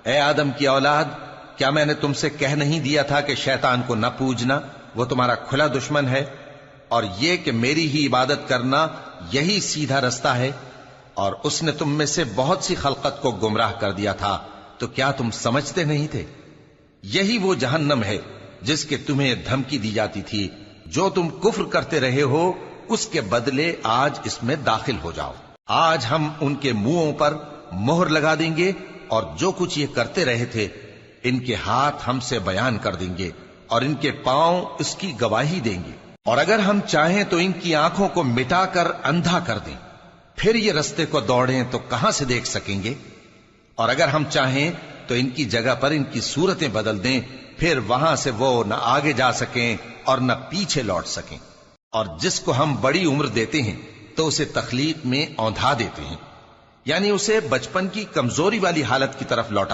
اے آدم کی اولاد، کیا میں نے تم سے کہہ نہیں دیا تھا کہ شیطان کو نہ پوجنا، وہ تمہارا کھلا دشمن ہے، اور یہ کہ میری ہی عبادت کرنا یہی سیدھا رستہ ہے؟ اور اس نے تم میں سے بہت سی خلقت کو گمراہ کر دیا تھا، تو کیا تم سمجھتے نہیں تھے؟ یہی وہ جہنم ہے جس کے تمہیں دھمکی دی جاتی تھی، جو تم کفر کرتے رہے ہو اس کے بدلے آج اس میں داخل ہو جاؤ۔ آج ہم ان کے منہوں پر مہر لگا دیں گے، اور جو کچھ یہ کرتے رہے تھے ان کے ہاتھ ہم سے بیان کر دیں گے، اور ان کے پاؤں اس کی گواہی دیں گے۔ اور اگر ہم چاہیں تو ان کی آنکھوں کو مٹا کر اندھا کر دیں، پھر یہ رستے کو دوڑیں تو کہاں سے دیکھ سکیں گے؟ اور اگر ہم چاہیں تو ان کی جگہ پر ان کی صورتیں بدل دیں، پھر وہاں سے وہ نہ آگے جا سکیں اور نہ پیچھے لوٹ سکیں۔ اور جس کو ہم بڑی عمر دیتے ہیں تو اسے تخلیق میں اوندھا دیتے ہیں، یعنی اسے بچپن کی کمزوری والی حالت کی طرف لوٹا